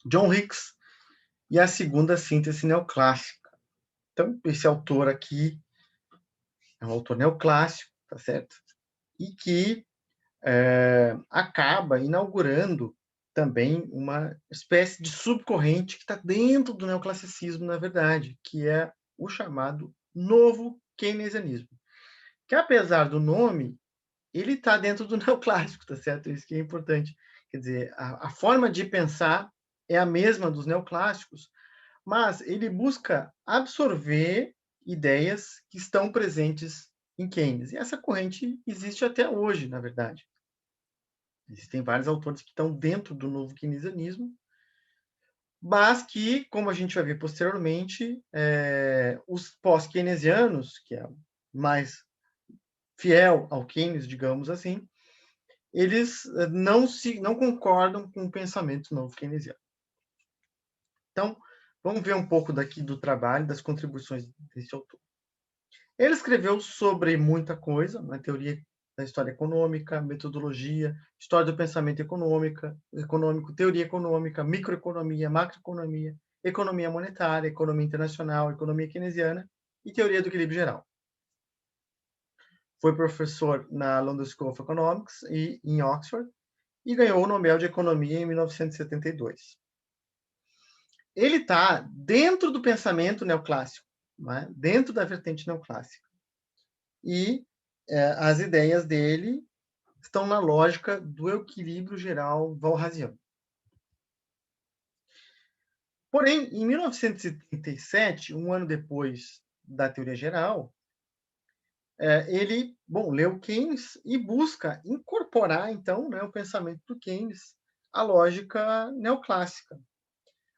John Hicks, e a segunda síntese neoclássica. Então, esse autor aqui é um autor neoclássico, tá certo? E que acaba inaugurando também uma espécie de subcorrente que está dentro do neoclassicismo, na verdade, que é o chamado novo keynesianismo, que apesar do nome, ele está dentro do neoclássico, tá certo? Isso que é importante. Quer dizer, a forma de pensar é a mesma dos neoclássicos, mas ele busca absorver ideias que estão presentes em Keynes. E essa corrente existe até hoje, na verdade. Existem vários autores que estão dentro do novo keynesianismo, mas que, como a gente vai ver posteriormente, os pós-keynesianos, que é mais fiel ao Keynes, digamos assim, eles não concordam com o pensamento novo keynesiano. Então, vamos ver um pouco daqui do trabalho, das contribuições desse autor. Ele escreveu sobre muita coisa, na teoria da história econômica, metodologia, história do pensamento econômico, teoria econômica, microeconomia, macroeconomia, economia monetária, economia internacional, economia keynesiana e teoria do equilíbrio geral. Foi professor na London School of Economics e em Oxford e ganhou o Nobel de Economia em 1972. Ele está dentro do pensamento neoclássico, né? Dentro da vertente neoclássica. E as ideias dele estão na lógica do equilíbrio geral walrasiano. Porém, em 1937, um ano depois da teoria geral, ele, leu Keynes e busca incorporar, então, né, o pensamento do Keynes à lógica neoclássica,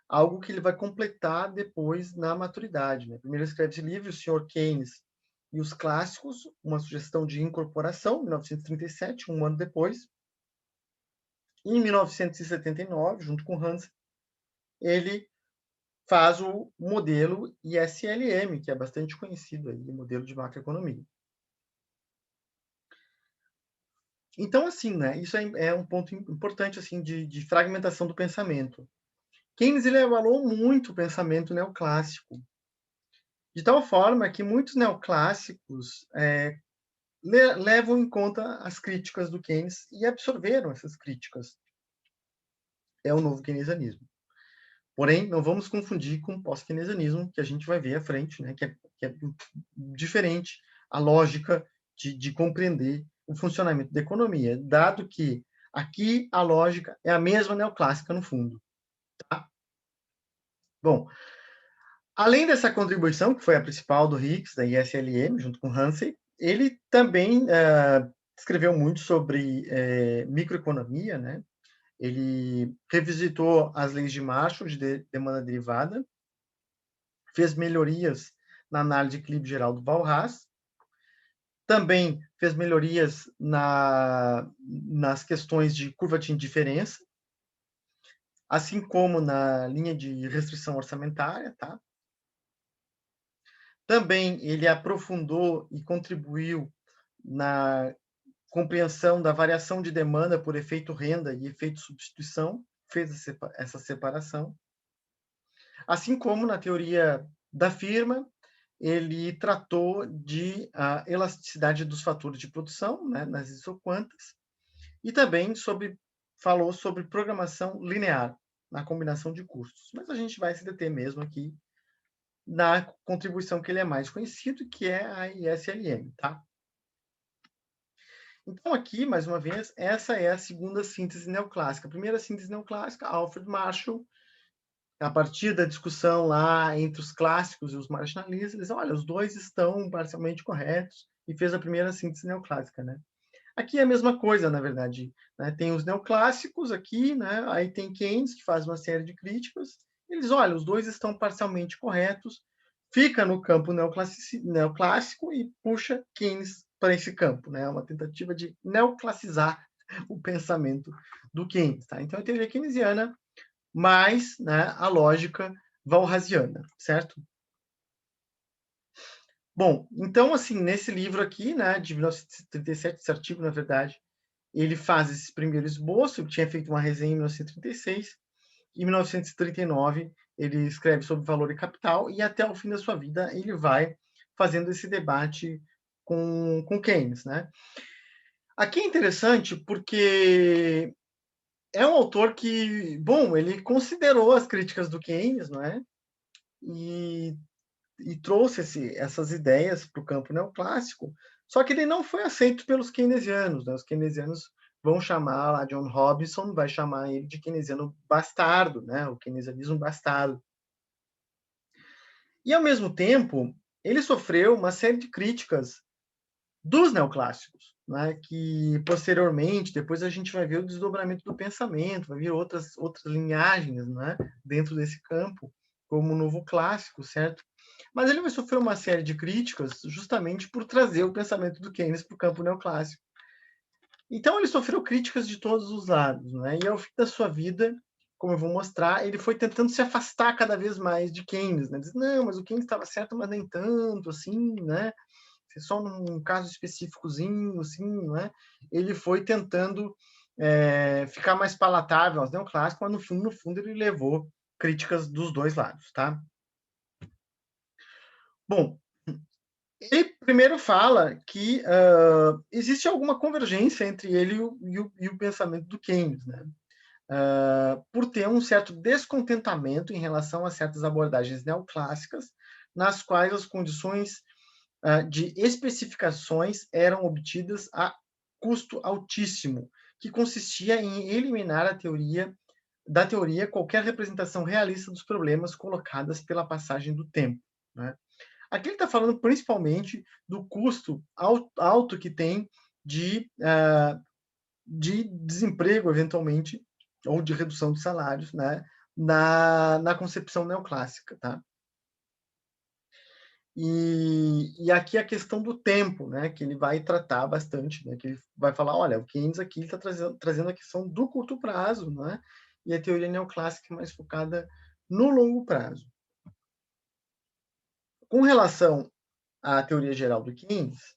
algo que ele vai completar depois na maturidade. Né? Primeiro escreve esse livro, O Sr. Keynes e os Clássicos, uma sugestão de incorporação, 1937, um ano depois. Em 1979, junto com Hans, ele faz o modelo ISLM, que é bastante conhecido aí, o modelo de macroeconomia. Então, assim, né, isso é um ponto importante assim de fragmentação do pensamento. Keynes ele avalou muito o pensamento neoclássico, de tal forma que muitos neoclássicos levam em conta as críticas do Keynes e absorveram essas críticas. É o novo keynesianismo. Porém, não vamos confundir com o pós-keynesianismo, que a gente vai ver à frente, né, que é diferente a lógica de compreender o funcionamento da economia, dado que aqui a lógica é a mesma neoclássica no fundo. Tá? Bom, além dessa contribuição, que foi a principal do Hicks, da ISLM, junto com Hansen, ele também escreveu muito sobre microeconomia, né? Ele revisitou as leis de Marshall de demanda derivada, fez melhorias na análise de equilíbrio geral do Walras, também fez melhorias nas questões de curva de indiferença, assim como na linha de restrição orçamentária, tá? Também ele aprofundou e contribuiu na compreensão da variação de demanda por efeito renda e efeito substituição, fez essa separação. Assim como na teoria da firma, ele tratou de elasticidade dos fatores de produção, né, nas isoquantas, e também falou sobre programação linear na combinação de custos. Mas a gente vai se deter mesmo aqui na contribuição que ele é mais conhecido, que é a ISLM, tá? Então, aqui, mais uma vez, essa é a segunda síntese neoclássica. A primeira síntese neoclássica, Alfred Marshall, a partir da discussão lá entre os clássicos e os marginalistas, eles, olha, os dois estão parcialmente corretos, e fez a primeira síntese neoclássica, né? Aqui é a mesma coisa, na verdade. Né? Tem os neoclássicos aqui, né? Aí tem Keynes, que faz uma série de críticas. Eles, olha, os dois estão parcialmente corretos, fica no campo neoclássico e puxa Keynes para esse campo. Né? Uma tentativa de neoclassizar o pensamento do Keynes. Tá? Então, a teoria keynesiana mais, né, a lógica walrasiana, certo? Bom, então, assim, nesse livro aqui, né, de 1937, esse artigo, na verdade, ele faz esse primeiro esboço, ele tinha feito uma resenha em 1936, Em 1939, ele escreve sobre Valor e Capital, e até o fim da sua vida ele vai fazendo esse debate com Keynes, né? Aqui é interessante porque é um autor que, bom, ele considerou as críticas do Keynes, não é? E, e trouxe essas ideias para o campo neoclássico, só que ele não foi aceito pelos keynesianos, né? Os keynesianos vão chamar lá, John Robinson vai chamar ele de keynesiano bastardo, né? O keynesianismo bastardo. E, ao mesmo tempo, ele sofreu uma série de críticas dos neoclássicos, né, que posteriormente, depois a gente vai ver o desdobramento do pensamento, vai ver outras linhagens, né, dentro desse campo, como o novo clássico, certo? Mas ele vai sofrer uma série de críticas justamente por trazer o pensamento do Keynes para o campo neoclássico. Então ele sofreu críticas de todos os lados, né? E ao fim da sua vida, como eu vou mostrar, ele foi tentando se afastar cada vez mais de Keynes, né? Diz, não, mas o Keynes estava certo, mas nem tanto, assim, né? Só num caso específicozinho, assim, né? Ele foi tentando ficar mais palatável aos neoclássicos, mas no fundo, ele levou críticas dos dois lados, tá? Bom, ele primeiro fala que existe alguma convergência entre ele e o pensamento do Keynes, né? Por ter um certo descontentamento em relação a certas abordagens neoclássicas, nas quais as condições de especificações eram obtidas a custo altíssimo, que consistia em eliminar da teoria qualquer representação realista dos problemas colocadas pela passagem do tempo, né? Aqui ele está falando principalmente do custo alto que tem de desemprego, eventualmente, ou de redução de salários, né, na concepção neoclássica. Tá? E aqui a questão do tempo, né, que ele vai tratar bastante, né, que ele vai falar, olha, o Keynes aqui está trazendo a questão do curto prazo, né, e a teoria neoclássica é mais focada no longo prazo. Com relação à teoria geral do Keynes,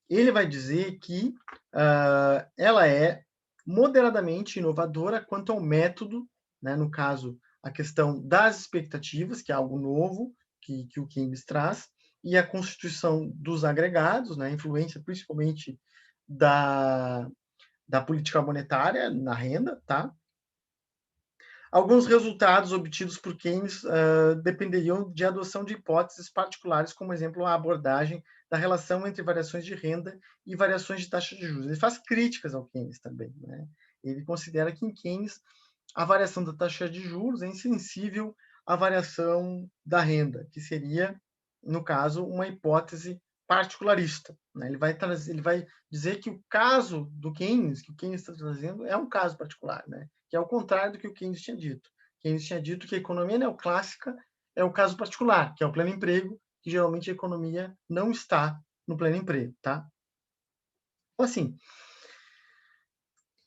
ele vai dizer que ela é moderadamente inovadora quanto ao método, né, no caso, a questão das expectativas, que é algo novo que o Keynes traz, e a constituição dos agregados, né, a influência principalmente da política monetária na renda, tá? Alguns resultados obtidos por Keynes dependeriam de adoção de hipóteses particulares, como exemplo a abordagem da relação entre variações de renda e variações de taxa de juros. Ele faz críticas ao Keynes também, né? Ele considera que em Keynes a variação da taxa de juros é insensível à variação da renda, que seria, no caso, uma hipótese particularista, né? Ele vai dizer que o caso do Keynes, que o Keynes está trazendo, é um caso particular, né? Que é o contrário do que o Keynes tinha dito. Keynes tinha dito que a economia neoclássica é o caso particular, que é o pleno emprego, que geralmente a economia não está no pleno emprego, tá? Então, assim,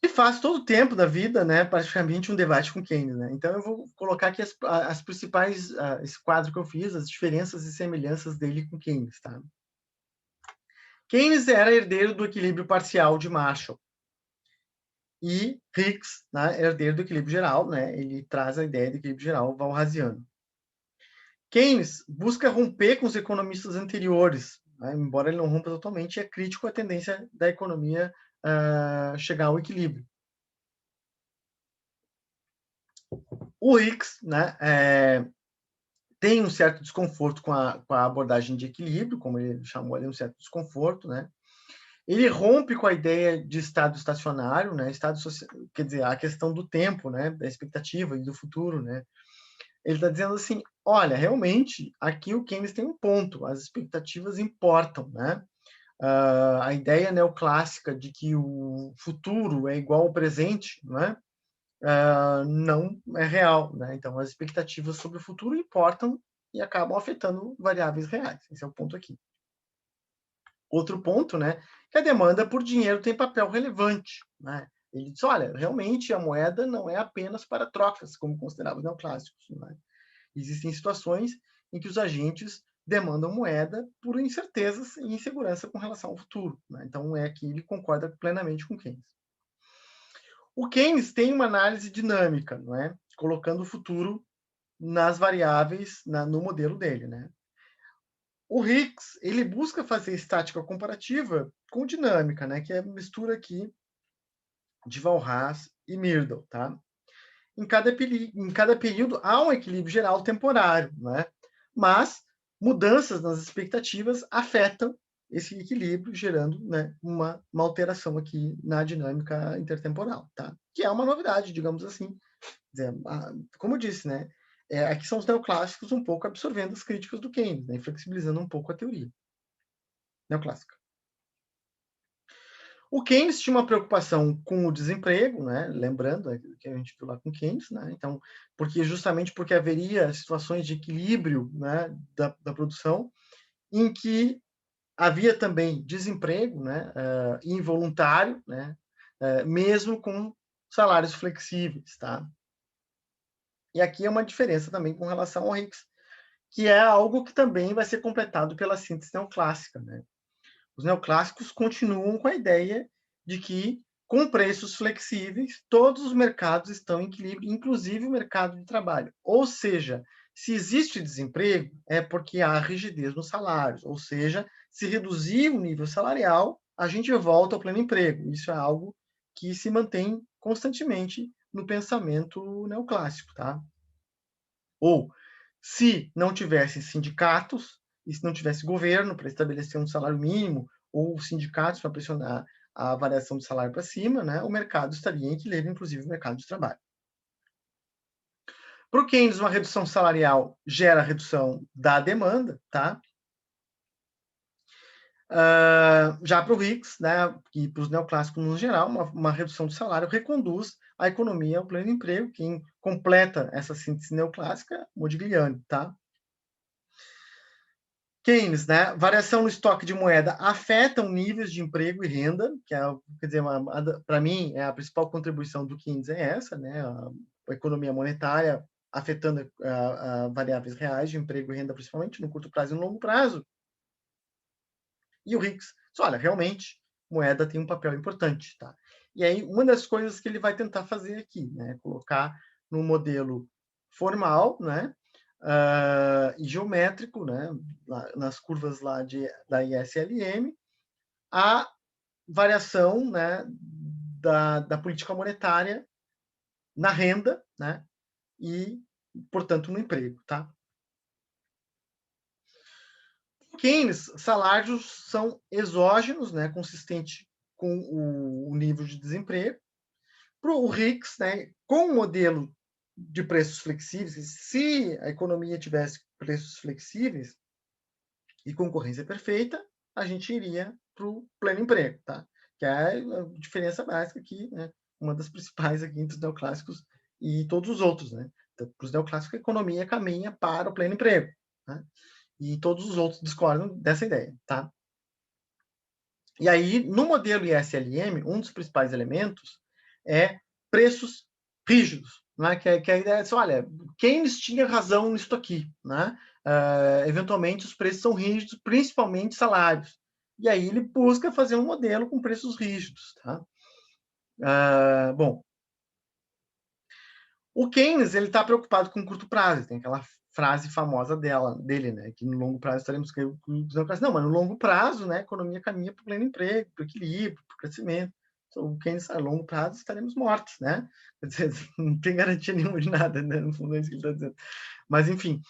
ele faz todo o tempo da vida, né, praticamente um debate com Keynes, né? Então eu vou colocar aqui as principais, esse quadro que eu fiz, as diferenças e semelhanças dele com Keynes, tá? Keynes era herdeiro do equilíbrio parcial de Marshall e Hicks, né, herdeiro do equilíbrio geral, né? Ele traz a ideia do equilíbrio geral walrasiano. Keynes busca romper com os economistas anteriores, né, embora ele não rompa totalmente, é crítico à tendência da economia chegar ao equilíbrio. O Hicks, né, tem um certo desconforto com a abordagem de equilíbrio, como ele chamou ali, um certo desconforto, né? Ele rompe com a ideia de estado estacionário, né? Estado social, quer dizer, a questão do tempo, né? Da expectativa e do futuro, né? Ele está dizendo assim, olha, realmente, aqui o Keynes tem um ponto, as expectativas importam, né? A ideia neoclássica de que o futuro é igual ao presente, né? Não é real, né? Então, as expectativas sobre o futuro importam e acabam afetando variáveis reais. Esse é o ponto aqui. Outro ponto, né? Que a demanda por dinheiro tem papel relevante, né? Ele diz, olha, realmente a moeda não é apenas para trocas, como consideravam os neoclássicos, né? Existem situações em que os agentes demandam moeda por incertezas e insegurança com relação ao futuro, né? Então, é que ele concorda plenamente com Keynes. O Keynes tem uma análise dinâmica, não é? Colocando o futuro nas variáveis no modelo dele, né? O Hicks, ele busca fazer estática comparativa com dinâmica, né? Que é a mistura aqui de Walras e Myrdal, tá? Em cada período há um equilíbrio geral temporário, né? Mas mudanças nas expectativas afetam esse equilíbrio, gerando, né, uma alteração aqui na dinâmica intertemporal, tá? Que é uma novidade, digamos assim. Como eu disse, né? Aqui são os neoclássicos um pouco absorvendo as críticas do Keynes, né, flexibilizando um pouco a teoria neoclássica. O Keynes tinha uma preocupação com o desemprego, né? Lembrando que a gente viu lá com Keynes, né? Então, justamente porque haveria situações de equilíbrio, né, da produção, em que havia também desemprego, né, involuntário, né, mesmo com salários flexíveis, tá? E aqui é uma diferença também com relação ao Hicks, que é algo que também vai ser completado pela síntese neoclássica, né? Os neoclássicos continuam com a ideia de que, com preços flexíveis, todos os mercados estão em equilíbrio, inclusive o mercado de trabalho. Ou seja, se existe desemprego, é porque há rigidez nos salários. Ou seja, se reduzir o nível salarial, a gente volta ao pleno emprego. Isso é algo que se mantém constantemente no pensamento neoclássico, tá? Ou, se não tivesse sindicatos, e se não tivesse governo para estabelecer um salário mínimo, ou sindicatos para pressionar a variação de salário para cima, né, o mercado estaria em equilíbrio, inclusive o mercado de trabalho. Para o Keynes, uma redução salarial gera redução da demanda, tá? Já para o Hicks, né, e para os neoclássicos no geral, uma redução do salário reconduz a economia ao pleno emprego. Quem completa essa síntese neoclássica, Modigliani, tá? Keynes, né? Variação no estoque de moeda afetam níveis de emprego e renda, que é, quer dizer, para mim, a principal contribuição do Keynes é essa, né? A economia monetária afetando variáveis reais de emprego e renda, principalmente no curto prazo e no longo prazo. E o Hicks, olha, realmente, moeda tem um papel importante, tá? E aí, uma das coisas que ele vai tentar fazer aqui, né? Colocar no modelo formal, né? E geométrico, né? Nas curvas lá da ISLM, a variação, né? Da política monetária na renda, né? E, portanto, no emprego, tá? Keynes, salários são exógenos, né, consistente com o nível de desemprego. Para o Hicks, né, com um modelo de preços flexíveis, se a economia tivesse preços flexíveis e concorrência perfeita, a gente iria para o pleno emprego, tá? Que é a diferença básica aqui, né, uma das principais aqui entre os neoclássicos e todos os outros, né? Então, para os neoclássicos, a economia caminha para o pleno emprego, né? E todos os outros discordam dessa ideia, tá? E aí, no modelo ISLM, um dos principais elementos é preços rígidos, né? Que a ideia é assim, olha, Keynes tinha razão nisso aqui, né? Eventualmente, os preços são rígidos, principalmente salários. E aí ele busca fazer um modelo com preços rígidos, tá? Bom, o Keynes ele está preocupado com o curto prazo, tem aquela frase famosa dele, né? Que no longo prazo estaremos não, mas no longo prazo, né? A economia caminha para o pleno emprego, para o equilíbrio, para o crescimento. Então, o Keynes a longo prazo estaremos mortos, né? Quer dizer, não tem garantia nenhuma de nada, né? No fundo é isso que ele está dizendo. Mas enfim,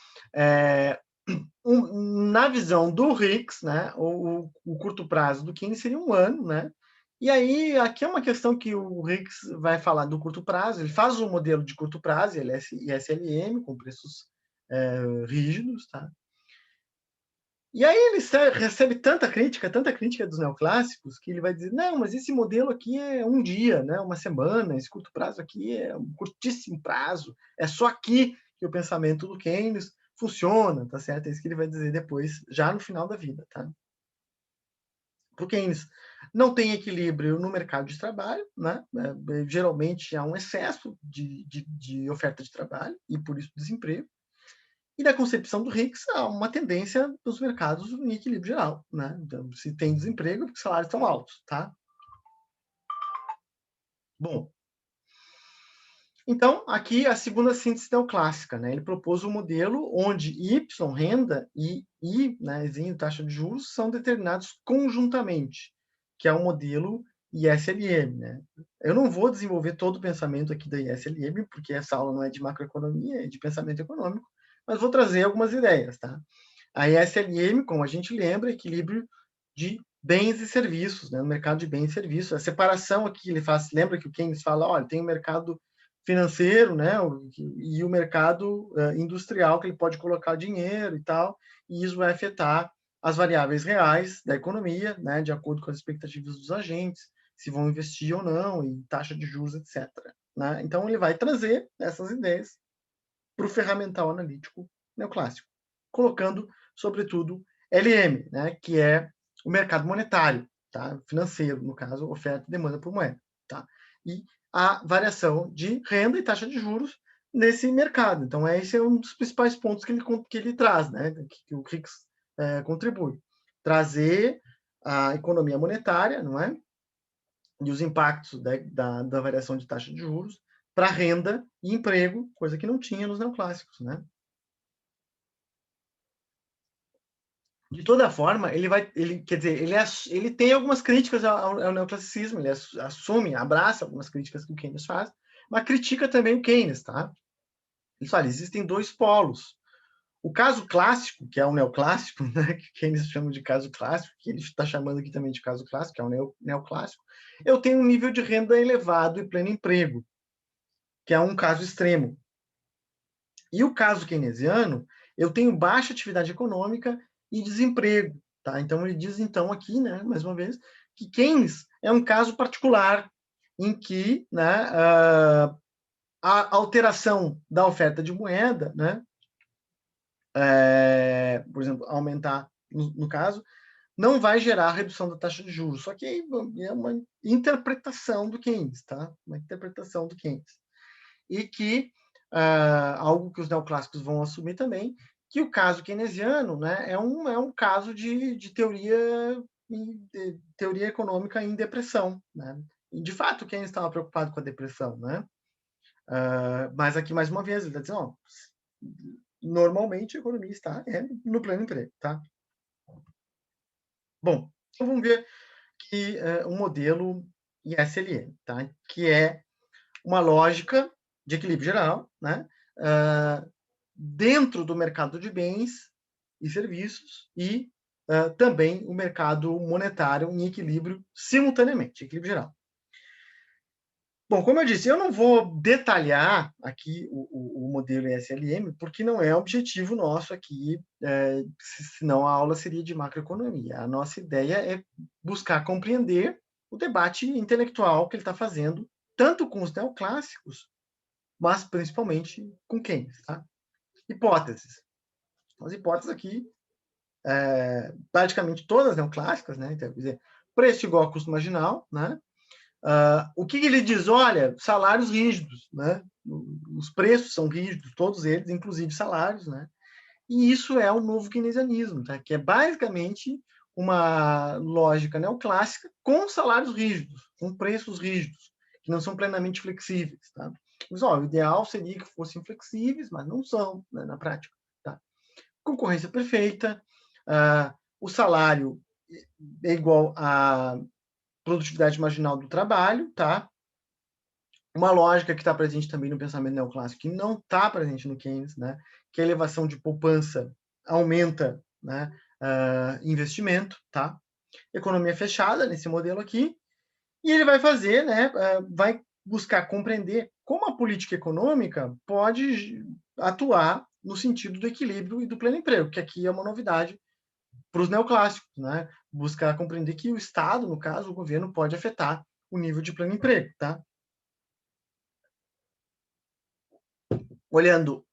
na visão do Hicks, né? O curto prazo do Keynes seria um ano, né? E aí, aqui é uma questão que o Hicks vai falar do curto prazo. Ele faz um modelo de curto prazo, ISLM, com preços rígidos, tá? E aí ele recebe tanta crítica dos neoclássicos, que ele vai dizer, não, mas esse modelo aqui é um dia, né? Uma semana, esse curto prazo aqui é um curtíssimo prazo, é só aqui que o pensamento do Keynes funciona, tá certo? É isso que ele vai dizer depois, já no final da vida, tá? Para o Keynes, não tem equilíbrio no mercado de trabalho, né? Geralmente há um excesso de oferta de trabalho e por isso desemprego. E na concepção do Hicks há uma tendência dos mercados em equilíbrio geral, né? Então, se tem desemprego, é porque os salários estão altos, tá? Bom, Então, aqui a segunda síntese neoclássica, né? Ele propôs um modelo onde Y, renda, e I, né, taxa de juros, são determinados conjuntamente, que é o modelo ISLM, né? Eu não vou desenvolver todo o pensamento aqui da ISLM, porque essa aula não é de macroeconomia, é de pensamento econômico, mas vou trazer algumas ideias, tá? A ISLM, como a gente lembra, é equilíbrio de bens e serviços, né? No mercado de bens e serviços. A separação aqui, ele faz, lembra que o Keynes fala, olha, tem o mercado financeiro, né, e o mercado industrial, que ele pode colocar dinheiro e tal, e isso vai afetar as variáveis reais da economia, né, de acordo com as expectativas dos agentes, se vão investir ou não, e taxa de juros, etc. Né? Então, ele vai trazer essas ideias para o ferramental analítico neoclássico, colocando, sobretudo, LM, né, que é o mercado monetário, tá? Financeiro, no caso, oferta e demanda por moeda. Tá? E a variação de renda e taxa de juros nesse mercado. Então, esse é um dos principais pontos que ele traz, né, que o Hicks contribui. Trazer a economia monetária, não é? E os impactos da variação de taxa de juros para renda e emprego, coisa que não tinha nos neoclássicos, né? De toda forma, quer dizer, ele tem algumas críticas ao neoclassicismo, ele assume, abraça algumas críticas que o Keynes faz, mas critica também o Keynes, tá? Ele fala, existem dois polos. O caso clássico, que é o neoclássico, né, que Keynes chama de caso clássico, que ele está chamando aqui também de caso clássico, que é o neoclássico, eu tenho um nível de renda elevado e pleno emprego, que é um caso extremo. E o caso keynesiano, eu tenho baixa atividade econômica e desemprego. Tá? Então, ele diz, então, aqui, né, mais uma vez, que Keynes é um caso particular em que, né, a alteração da oferta de moeda, né, por exemplo, aumentar, no caso, não vai gerar redução da taxa de juros. Só que é uma interpretação do Keynes, tá? Uma interpretação do Keynes. E que, algo que os neoclássicos vão assumir também, que o caso keynesiano, né, é um caso de teoria econômica em depressão. Né? E, de fato, Keynes estava preocupado com a depressão. Né? Mas aqui, mais uma vez, ele está dizendo, ó, normalmente a economia está no pleno emprego. Tá? Bom, então vamos ver que um modelo ISLM, tá? Que é uma lógica de equilíbrio geral, né? Dentro do mercado de bens e serviços e também o mercado monetário em equilíbrio simultaneamente, equilíbrio geral. Bom, como eu disse, eu não vou detalhar aqui o modelo SLM, porque não é objetivo nosso aqui, senão a aula seria de macroeconomia. A nossa ideia é buscar compreender o debate intelectual que ele está fazendo, tanto com os neoclássicos, mas principalmente com Keynes. Tá? Hipóteses. As hipóteses aqui, praticamente todas neoclássicas, né? Então, quer dizer, preço igual a custo marginal, né? O que ele diz? Olha, salários rígidos, né? Os preços são rígidos, todos eles, inclusive salários, né? E isso é o novo keynesianismo, tá? Que é basicamente uma lógica neoclássica com salários rígidos, com preços rígidos, que não são plenamente flexíveis. Tá? Mas, o ideal seria que fossem flexíveis, mas não são, né, na prática. Tá? Concorrência perfeita, o salário é igual à produtividade marginal do trabalho, tá? Uma lógica que está presente também no pensamento neoclássico, que não está presente no Keynes, né? Que a elevação de poupança aumenta, né, investimento, tá? Economia fechada nesse modelo aqui, e ele vai fazer, né, vai buscar compreender como a política econômica pode atuar no sentido do equilíbrio e do pleno emprego, que aqui é uma novidade para os neoclássicos, né? Buscar compreender que o Estado, no caso, o governo, pode afetar o nível de pleno emprego, tá? Olhando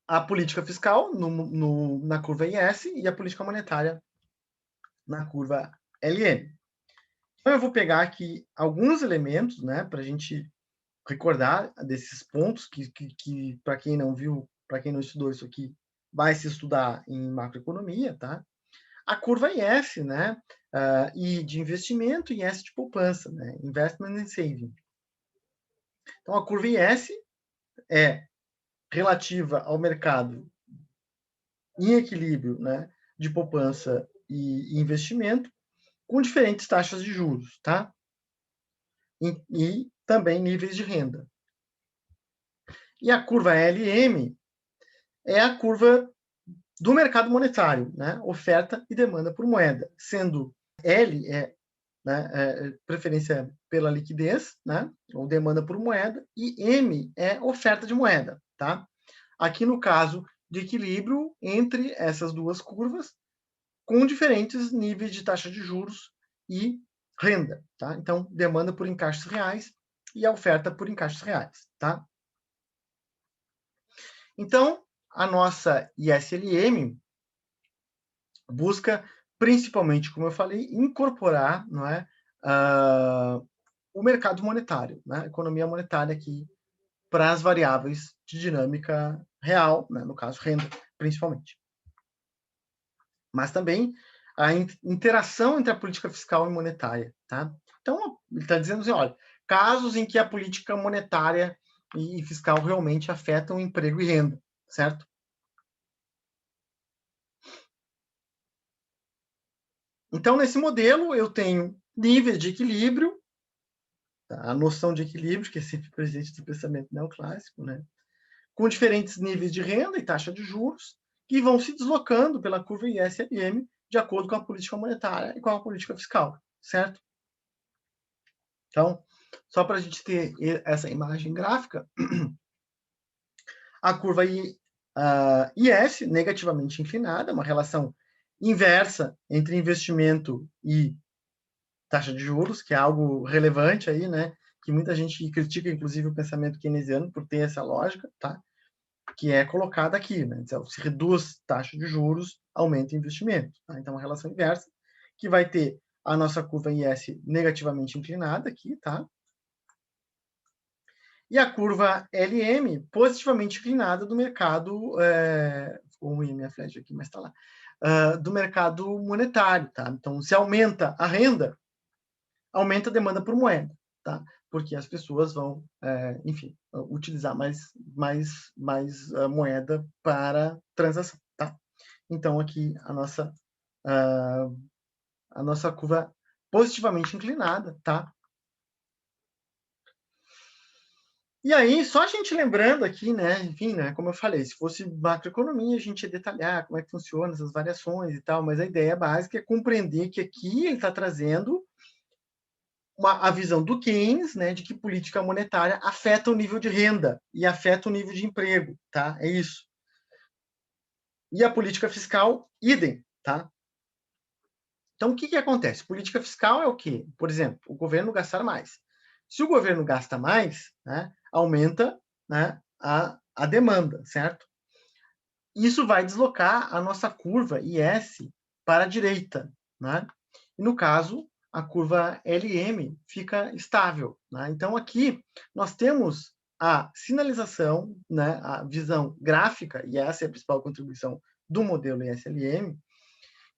a política fiscal na curva IS e a política monetária na curva LM. Então, eu vou pegar aqui alguns elementos, né, para a gente recordar desses pontos que para quem não viu, para quem não estudou isso aqui, vai se estudar em macroeconomia, tá? A curva IS, né, I de investimento e S de poupança, né, investment and saving. Então, a curva IS é relativa ao mercado em equilíbrio, né, de poupança e investimento, com diferentes taxas de juros, tá? E também níveis de renda. E a curva LM é a curva do mercado monetário, né? Oferta e demanda por moeda, sendo L preferência pela liquidez, né? Ou demanda por moeda, e M é oferta de moeda, tá? Aqui no caso de equilíbrio entre essas duas curvas, com diferentes níveis de taxa de juros e renda, tá? Então, demanda por encaixes reais e a oferta por encaixes reais, tá? Então, a nossa ISLM busca, principalmente, como eu falei, incorporar, não é, o mercado monetário, né, a economia monetária aqui, para as variáveis de dinâmica real, né, no caso, renda, principalmente. Mas também a interação entre a política fiscal e monetária. Tá? Então, ele está dizendo assim, olha, casos em que a política monetária e fiscal realmente afetam emprego e renda, certo? Então, nesse modelo, eu tenho níveis de equilíbrio, tá? A noção de equilíbrio, que é sempre presente do pensamento neoclássico, né? Com diferentes níveis de renda e taxa de juros, que vão se deslocando pela curva ISLM de acordo com a política monetária e com a política fiscal, certo? Então, só para a gente ter essa imagem gráfica, a curva IS, negativamente inclinada, uma relação inversa entre investimento e taxa de juros, que é algo relevante aí, né? Que muita gente critica, inclusive, o pensamento keynesiano por ter essa lógica, tá? Que é colocada aqui, né? Então, se reduz taxa de juros, aumenta o investimento. Tá? Então, uma relação inversa, que vai ter a nossa curva IS negativamente inclinada aqui, tá? E a curva LM positivamente inclinada do mercado, ficou ruim a minha flecha aqui, mas está lá, do mercado monetário, tá? Então, se aumenta a renda, aumenta a demanda por moeda, tá? Porque as pessoas vão, enfim, utilizar mais moeda para transação, tá? Então, aqui a nossa curva positivamente inclinada, tá? E aí, só a gente lembrando aqui, né, enfim, né, como eu falei, se fosse macroeconomia, a gente ia detalhar como é que funciona essas variações e tal, mas a ideia básica é compreender que aqui ele está trazendo a visão do Keynes, né, de que política monetária afeta o nível de renda e afeta o nível de emprego, tá? É isso. E a política fiscal, idem, tá? Então, o que que acontece? Política fiscal é o quê? Por exemplo, o governo gastar mais. Se o governo gasta mais, né, aumenta, né, a demanda, certo? Isso vai deslocar a nossa curva IS para a direita, né? E no caso, a curva LM fica estável, né? Então aqui nós temos a sinalização, né, a visão gráfica, e essa é a principal contribuição do modelo ISLM,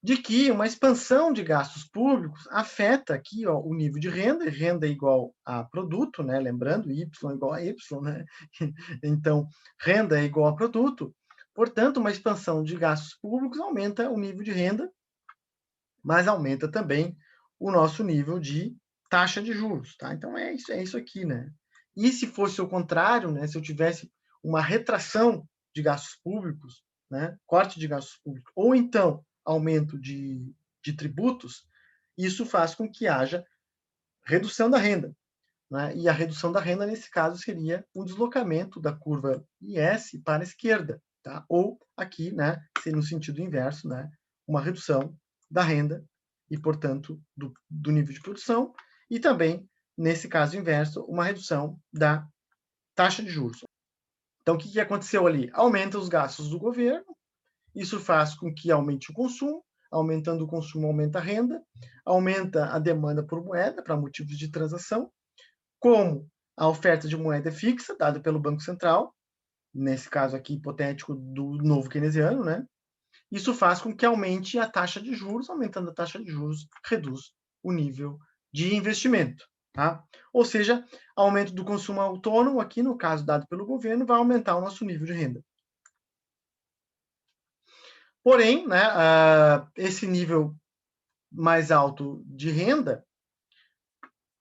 de que uma expansão de gastos públicos afeta aqui, ó, o nível de renda, renda é igual a produto, né? Lembrando, Y igual a Y, né? Então, renda é igual a produto. Portanto, uma expansão de gastos públicos aumenta o nível de renda, mas aumenta também o nosso nível de taxa de juros, tá? Então, é isso aqui, né? E se fosse o contrário, né? Se eu tivesse uma retração de gastos públicos, né? Corte de gastos públicos, ou então aumento de tributos, isso faz com que haja redução da renda, né? E a redução da renda, nesse caso, seria o deslocamento da curva IS para a esquerda, tá? Ou aqui, né, no sentido inverso, né, uma redução da renda e, portanto, do nível de produção, e também, nesse caso inverso, uma redução da taxa de juros. Então, o que aconteceu ali? Aumenta os gastos do governo, isso faz com que aumente o consumo, aumentando o consumo, aumenta a renda, aumenta a demanda por moeda para motivos de transação, como a oferta de moeda fixa, dada pelo Banco Central, nesse caso aqui hipotético do novo keynesiano, né? Isso faz com que aumente a taxa de juros, aumentando a taxa de juros, reduz o nível de investimento, tá? Ou seja, aumento do consumo autônomo, aqui no caso dado pelo governo, vai aumentar o nosso nível de renda. Porém, né, esse nível mais alto de renda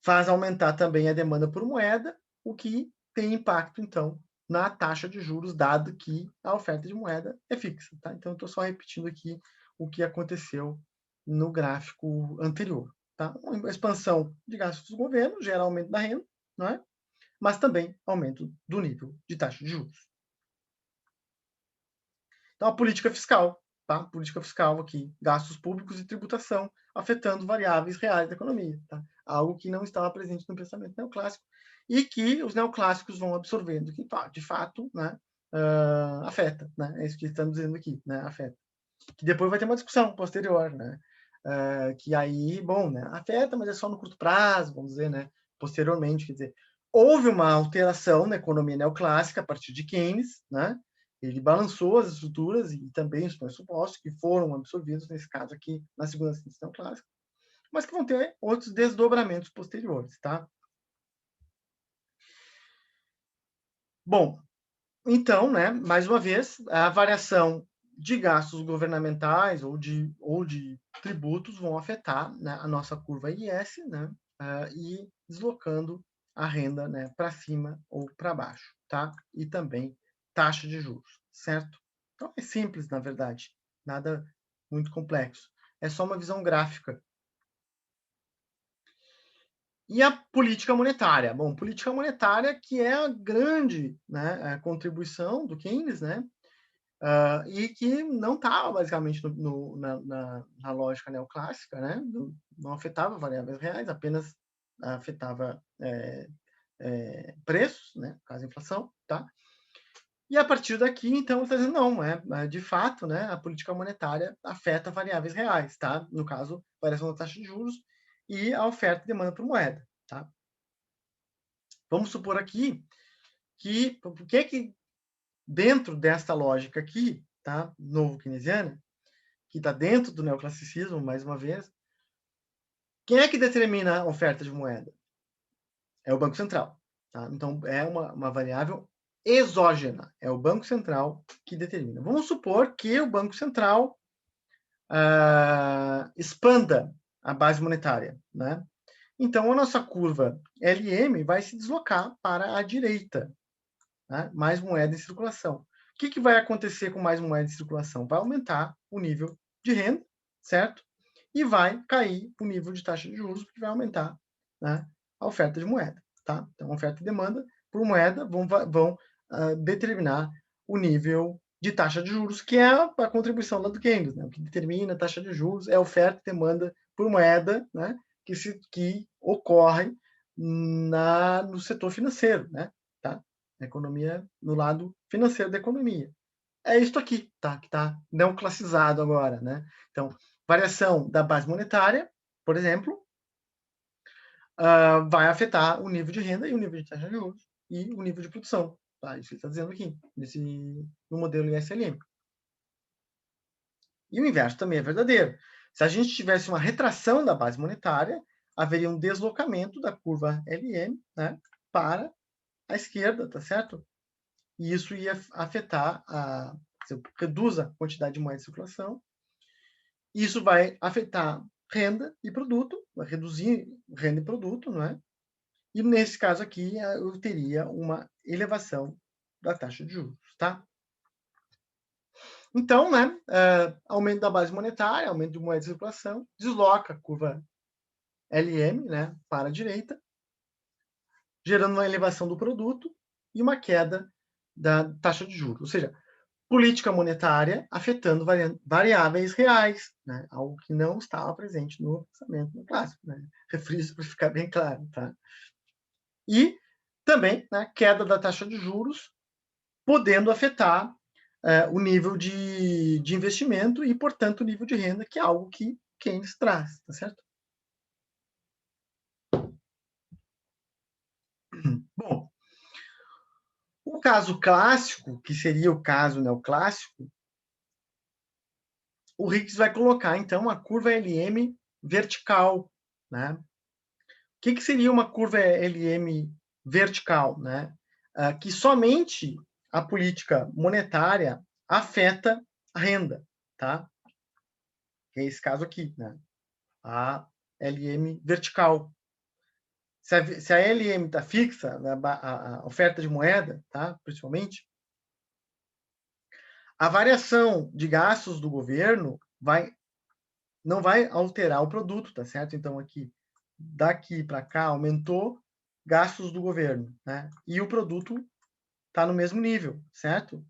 faz aumentar também a demanda por moeda, o que tem impacto, então, na taxa de juros, dado que a oferta de moeda é fixa. Tá? Então, estou só repetindo aqui o que aconteceu no gráfico anterior. Tá? Uma expansão de gastos do governo gera aumento da renda, não é? Mas também aumento do nível de taxa de juros. Então, a política fiscal, tá? Política fiscal aqui, gastos públicos e tributação, afetando variáveis reais da economia, tá? Algo que não estava presente no pensamento neoclássico e que os neoclássicos vão absorvendo, que de fato, né, afeta, né? É isso que estamos dizendo aqui, né? Afeta. Que depois vai ter uma discussão posterior, né? Que aí, bom, né? Afeta, mas é só no curto prazo, vamos dizer, né? Posteriormente, quer dizer, houve uma alteração na economia neoclássica a partir de Keynes, né? Ele balançou as estruturas e também os pressupostos que foram absorvidos, nesse caso aqui, na segunda síntese neoclássica, mas que vão ter outros desdobramentos posteriores, tá? Bom, então, né, mais uma vez, a variação de gastos governamentais ou de tributos vão afetar, né, a nossa curva IS, né, e deslocando a renda, né, para cima ou para baixo, tá? E também taxa de juros, certo? Então é simples, na verdade, nada muito complexo. É só uma visão gráfica. E a política monetária? Bom, política monetária que é a grande, né, a contribuição do Keynes, né, e que não estava basicamente na lógica neoclássica, né? Não afetava variáveis reais, apenas afetava preços, né? No caso, a inflação, tá? E a partir daqui, então, está dizendo, não, de fato, né, a política monetária afeta variáveis reais, tá? No caso, variação da taxa de juros e a oferta e demanda por moeda, tá? Vamos supor aqui que, o que dentro desta lógica aqui, tá? Novo keynesiana, que está dentro do neoclassicismo, mais uma vez, quem é que determina a oferta de moeda? É o Banco Central. Tá? Então, é uma variável exógena. É o Banco Central que determina. Vamos supor que o Banco Central expanda a base monetária. Né? Então, a nossa curva LM vai se deslocar para a direita. Né? Mais moeda em circulação. O que vai acontecer com mais moeda em circulação? Vai aumentar o nível de renda, certo? E vai cair o nível de taxa de juros, porque vai aumentar, né, a oferta de moeda. Tá? Então, oferta e demanda por moeda vão determinar o nível de taxa de juros, que é a contribuição lá do Keynes. Né? O que determina a taxa de juros é a oferta e demanda por moeda, né, que ocorre no setor financeiro, né? Tá? A economia no lado financeiro da economia. É isso aqui, tá? Que está neoclassizado agora, né? Então, variação da base monetária, por exemplo, vai afetar o nível de renda e o nível de taxa de juros e o nível de produção. Tá? Isso que ele está dizendo aqui, no modelo ISLM. E o inverso também é verdadeiro. Se a gente tivesse uma retração da base monetária, haveria um deslocamento da curva LM, né, para a esquerda, tá certo? E isso ia afetar reduz a quantidade de moeda em circulação. Isso vai afetar renda e produto, vai reduzir renda e produto, não é? E nesse caso aqui, eu teria uma elevação da taxa de juros, tá? Então, né, aumento da base monetária, aumento de moeda de circulação, desloca a curva LM, né, para a direita, gerando uma elevação do produto e uma queda da taxa de juros. Ou seja, política monetária afetando variáveis reais, né? Algo que não estava presente no pensamento no clássico. Né? Refriso para ficar bem claro. Tá? E também, né, queda da taxa de juros, podendo afetar o nível de investimento e, portanto, o nível de renda, que é algo que Keynes traz, tá certo? Bom, o caso clássico, que seria o caso neoclássico, o Higgs vai colocar, então, a curva LM vertical, né? que seria uma curva LM vertical, né? Que somente a política monetária afeta a renda, tá? Que é esse caso aqui, né? A LM vertical. Se a LM está fixa, a oferta de moeda, tá? Principalmente, a variação de gastos do governo não vai alterar o produto, tá certo? Então, aqui, daqui para cá, aumentou gastos do governo, né? E o produto está no mesmo nível, certo?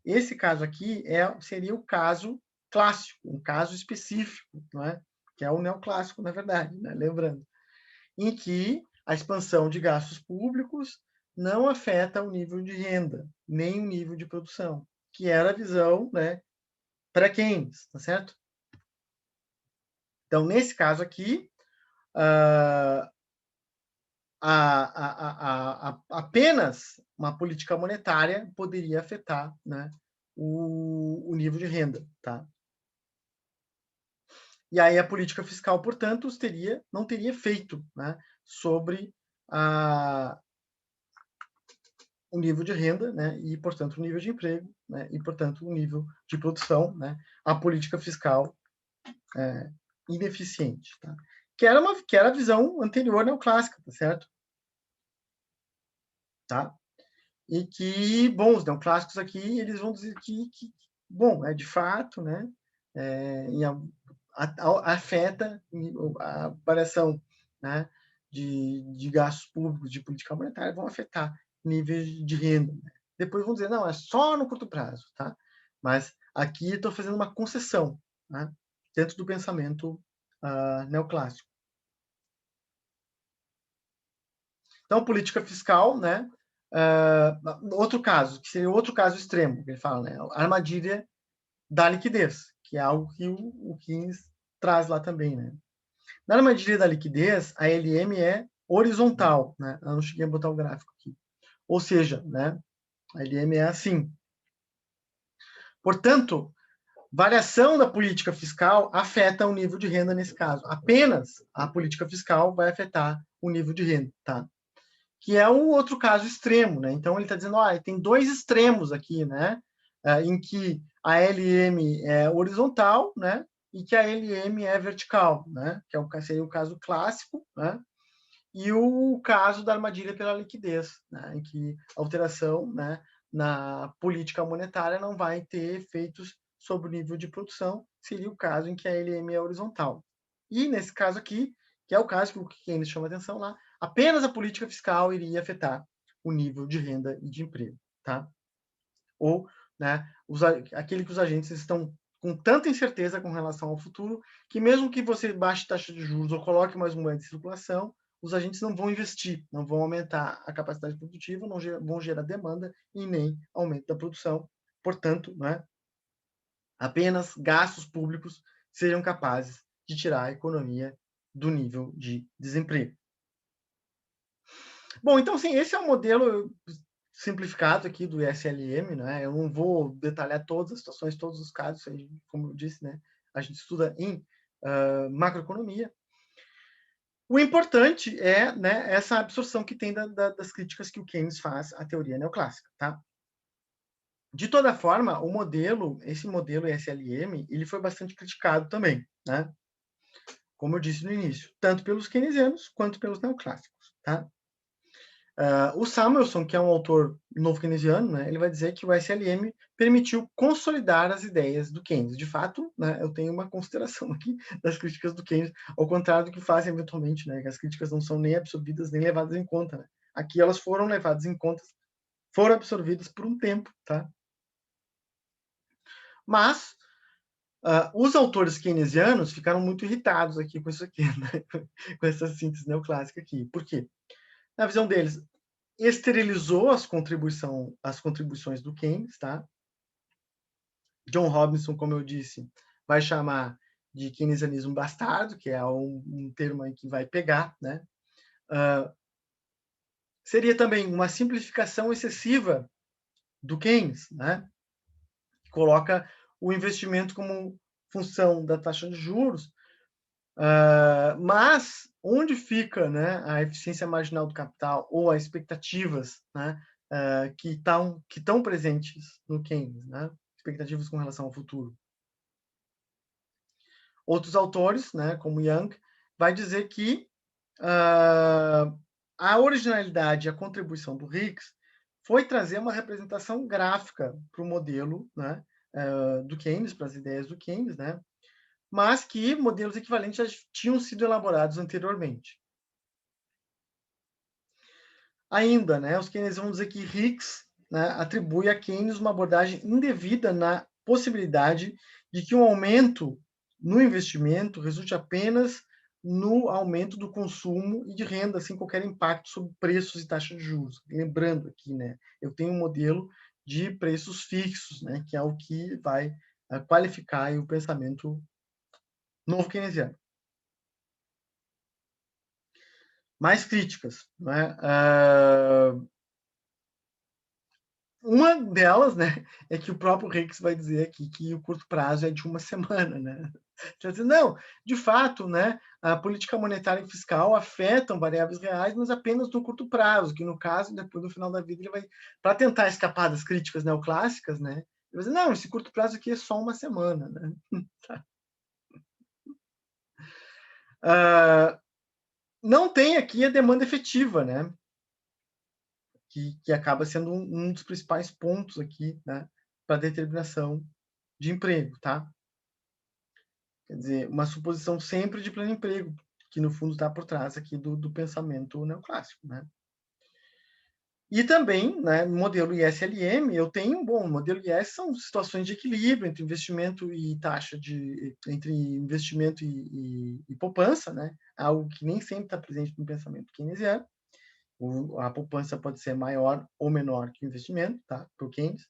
Esse caso aqui seria o caso clássico, um caso específico, não é? Que é o neoclássico, na verdade, né? Lembrando, em que a expansão de gastos públicos não afeta o nível de renda, nem o nível de produção, que era a visão, né, pré-Keynes, tá certo? Então, nesse caso aqui, apenas uma política monetária poderia afetar, né, o nível de renda, tá? E aí a política fiscal, portanto, não teria efeito, né, sobre o nível de renda, né, e, portanto, o nível de emprego, né, e, portanto, o nível de produção, né, a política fiscal ineficiente, tá? Que era a visão anterior neoclássica, tá certo? Tá? E que, bom, os neoclássicos aqui, eles vão dizer que bom, de fato, né, afeta a variação, né, de gastos públicos, de política monetária, vão afetar níveis de renda. Né? Depois vão dizer, não, é só no curto prazo, tá? Mas aqui estou fazendo uma concessão, né, dentro do pensamento neoclássico. Então, política fiscal, né? Outro caso, que seria outro caso extremo, que ele fala, né? A armadilha da liquidez, que é algo que o Keynes traz lá também, né? Na armadilha da liquidez, a LM é horizontal, né? Eu não cheguei a botar o gráfico aqui. Ou seja, né? A LM é assim. Portanto, variação da política fiscal afeta o nível de renda nesse caso. Apenas a política fiscal vai afetar o nível de renda, tá? Que é um outro caso extremo, né? Então ele está dizendo, tem dois extremos aqui, né? Em que a LM é horizontal, né? E que a LM é vertical, né? Que seria o caso clássico, né? E o caso da armadilha pela liquidez, né? Em que a alteração, né, na política monetária não vai ter efeitos sobre o nível de produção, seria o caso em que a LM é horizontal. E nesse caso aqui, que é o caso que o Keynes chama atenção lá, apenas a política fiscal iria afetar o nível de renda e de emprego, tá? Ou, né, aquele que os agentes estão com tanta incerteza com relação ao futuro, que mesmo que você baixe taxa de juros ou coloque mais moeda de circulação, os agentes não vão investir, não vão aumentar a capacidade produtiva, não vão gerar demanda e nem aumento da produção. Portanto, né, apenas gastos públicos seriam capazes de tirar a economia do nível de desemprego. Bom, então, sim, esse é o modelo simplificado aqui do SLM, né? Eu não vou detalhar todas as situações, todos os casos, como eu disse, né? A gente estuda em macroeconomia. O importante é, né, essa absorção que tem das críticas que o Keynes faz à teoria neoclássica, tá? De toda forma, esse modelo SLM, ele foi bastante criticado também, né? Como eu disse no início, tanto pelos keynesianos quanto pelos neoclássicos, tá? O Samuelson, que é um autor novo keynesiano, né, ele vai dizer que o SLM permitiu consolidar as ideias do Keynes. De fato, né, eu tenho uma consideração aqui das críticas do Keynes, ao contrário do que fazem eventualmente, né, que as críticas não são nem absorvidas nem levadas em conta. Né? Aqui elas foram levadas em conta, foram absorvidas por um tempo, tá? Mas os autores keynesianos ficaram muito irritados aqui com isso aqui, né? Com essa síntese neoclássica aqui. Por quê? Na visão deles, esterilizou as contribuições do Keynes, tá? John Robinson, como eu disse, vai chamar de keynesianismo bastardo, que é um termo aí que vai pegar, né? Seria também uma simplificação excessiva do Keynes, né? Que coloca o investimento como função da taxa de juros, Mas onde fica, né, a eficiência marginal do capital ou as expectativas, né, que estão presentes no Keynes, né, expectativas com relação ao futuro? Outros autores, né, como Young, vai dizer que a originalidade e a contribuição do Hicks foi trazer uma representação gráfica para o modelo, né, do Keynes, para as ideias do Keynes, né, mas que modelos equivalentes já tinham sido elaborados anteriormente. Ainda, né, os Keynes vão dizer que Hicks, né, atribui a Keynes uma abordagem indevida na possibilidade de que um aumento no investimento resulte apenas no aumento do consumo e de renda, sem qualquer impacto sobre preços e taxa de juros. Lembrando aqui, né, eu tenho um modelo de preços fixos, né, que é o que vai qualificar o pensamento novo keynesiano. Mais críticas, né? Uma delas, né, é que o próprio Hicks vai dizer aqui que o curto prazo é de uma semana, né? Quer dizer, não, de fato, né, a política monetária e fiscal afetam variáveis reais, mas apenas no curto prazo, que no caso, depois do final da vida, ele vai, para tentar escapar das críticas neoclássicas, né, ele vai dizer, não, esse curto prazo aqui é só uma semana, né? Não tem aqui a demanda efetiva, né? Que acaba sendo um dos principais pontos aqui, né, para a determinação de emprego, tá? Quer dizer, uma suposição sempre de pleno emprego, que no fundo está por trás aqui do pensamento neoclássico, né? E também, né, no modelo ISLM, eu tenho, bom, o modelo IS são situações de equilíbrio entre investimento e taxa de, entre investimento e poupança, né? Algo que nem sempre está presente no pensamento keynesiano. A poupança pode ser maior ou menor que o investimento, tá? Para o Keynes.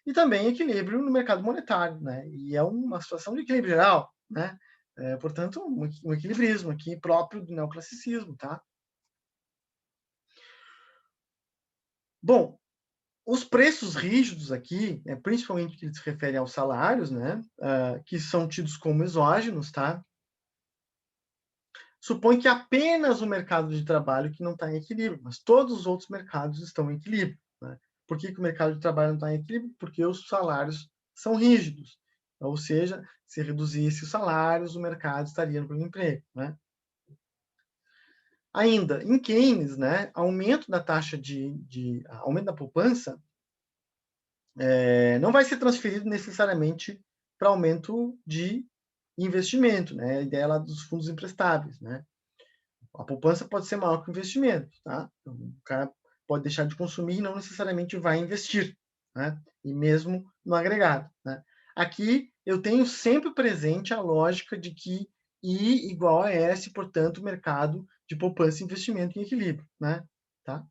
E também equilíbrio no mercado monetário, né? E é uma situação de equilíbrio geral, né? Portanto, um equilibrismo aqui próprio do neoclassicismo, tá? Bom, os preços rígidos aqui, principalmente que se refere aos salários, né? Que são tidos como exógenos, tá? Supõe que apenas o mercado de trabalho que não está em equilíbrio, mas todos os outros mercados estão em equilíbrio, né? Por que o mercado de trabalho não está em equilíbrio? Porque os salários são rígidos. Ou seja, se reduzisse os salários, o mercado estaria no pleno emprego, né? Ainda, em Keynes, né, aumento da taxa aumento da poupança não vai ser transferido necessariamente para aumento de investimento, né? A ideia lá dos fundos emprestáveis, né? A poupança pode ser maior que o investimento, tá? Então, o cara pode deixar de consumir e não necessariamente vai investir, né? E mesmo no agregado, né? Aqui eu tenho sempre presente a lógica de que I igual a S, portanto, mercado de poupança e investimento em equilíbrio, né? Tá?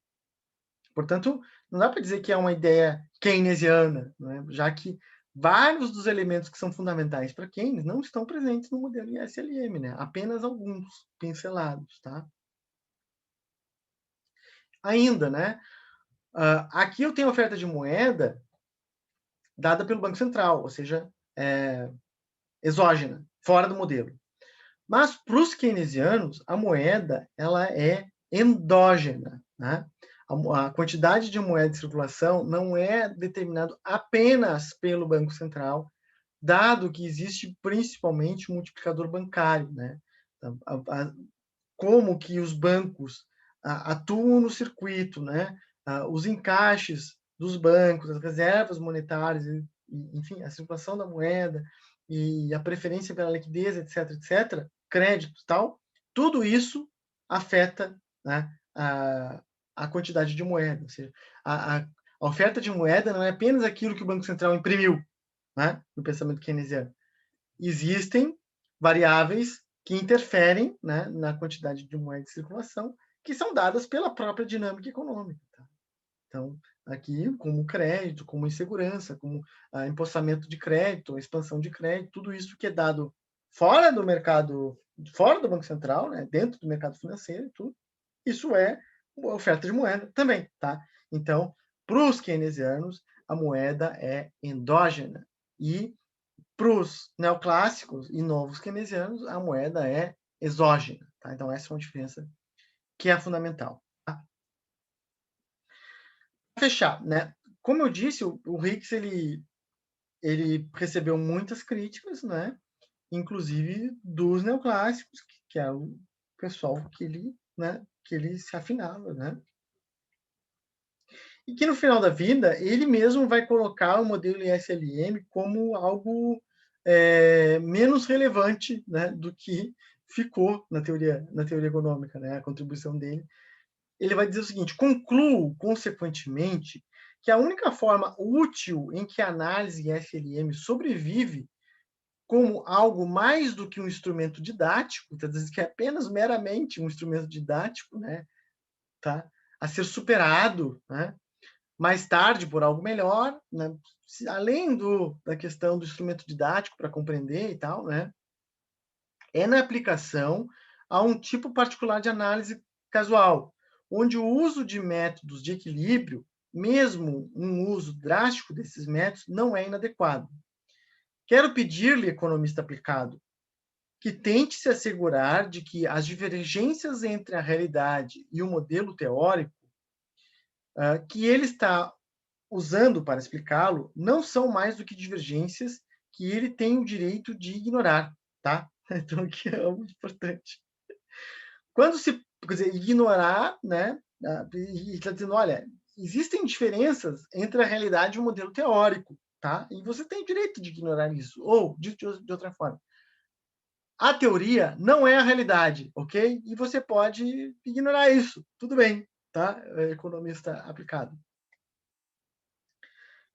Portanto, não dá para dizer que é uma ideia keynesiana, né? Já que vários dos elementos que são fundamentais para Keynes não estão presentes no modelo ISLM, né? Apenas alguns pincelados, tá? Ainda, né? Aqui eu tenho oferta de moeda dada pelo Banco Central, ou seja, exógena, fora do modelo. Mas para os keynesianos, a moeda ela é endógena, né? A quantidade de moeda em circulação não é determinado apenas pelo Banco Central, dado que existe principalmente um multiplicador bancário, né? Como que os bancos atuam no circuito, né? Os encaixes dos bancos, as reservas monetárias, enfim, a circulação da moeda e a preferência pela liquidez, etc., etc., créditos, tal, tudo isso afeta, né, a quantidade de moeda. Ou seja, a oferta de moeda não é apenas aquilo que o Banco Central imprimiu, né, no pensamento keynesiano. Existem variáveis que interferem, né, na quantidade de moeda de circulação, que são dadas pela própria dinâmica econômica. Tá? Então, aqui, como crédito, como insegurança, como empossamento de crédito, expansão de crédito, tudo isso que é dado fora do mercado, fora do Banco Central, né, dentro do mercado financeiro, tudo, isso é oferta de moeda também. Tá? Então, para os keynesianos, a moeda é endógena e para os neoclássicos e novos keynesianos, a moeda é exógena. Tá? Então, essa é uma diferença que é fundamental. Tá? Para fechar, né? Como eu disse, o Hicks ele recebeu muitas críticas, né? Inclusive dos neoclássicos, que é o pessoal que ele se afinava, né? E que no final da vida ele mesmo vai colocar o modelo ISLM como algo menos relevante, né, do que ficou na teoria econômica, né, a contribuição dele. Ele vai dizer o seguinte: concluo, consequentemente, que a única forma útil em que a análise ISLM sobrevive como algo mais do que um instrumento didático, então, que é apenas meramente um instrumento didático, né, tá, a ser superado, né, mais tarde por algo melhor, né, além da questão do instrumento didático para compreender e tal, né, é na aplicação a um tipo particular de análise casual, onde o uso de métodos de equilíbrio, mesmo um uso drástico desses métodos, não é inadequado. Quero pedir-lhe, economista aplicado, que tente se assegurar de que as divergências entre a realidade e o modelo teórico que ele está usando para explicá-lo não são mais do que divergências que ele tem o direito de ignorar, tá? Então, aqui é algo importante. Quando se, quer dizer, ignorar, né? E está dizendo, olha, existem diferenças entre a realidade e o modelo teórico, tá? E você tem o direito de ignorar isso. Ou, de outra forma, a teoria não é a realidade, ok? E você pode ignorar isso, tudo bem, tá? Economista aplicado.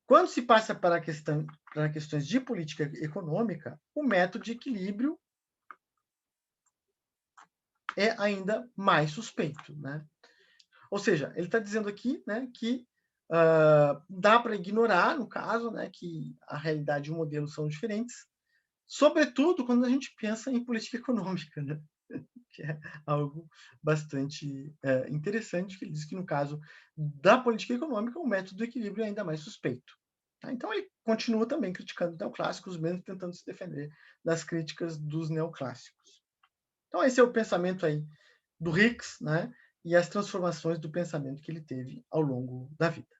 Quando se passa para questões de política econômica, o método de equilíbrio é ainda mais suspeito, né? Ou seja, ele está dizendo aqui, né, que dá para ignorar, no caso, né, que a realidade e o modelo são diferentes, sobretudo quando a gente pensa em política econômica, né? Que é algo bastante interessante, que ele diz que, no caso da política econômica, o método do equilíbrio é ainda mais suspeito. Tá? Então, ele continua também criticando os neoclássicos, mesmo tentando se defender das críticas dos neoclássicos. Então, esse é o pensamento aí do Hicks, né? E as transformações do pensamento que ele teve ao longo da vida.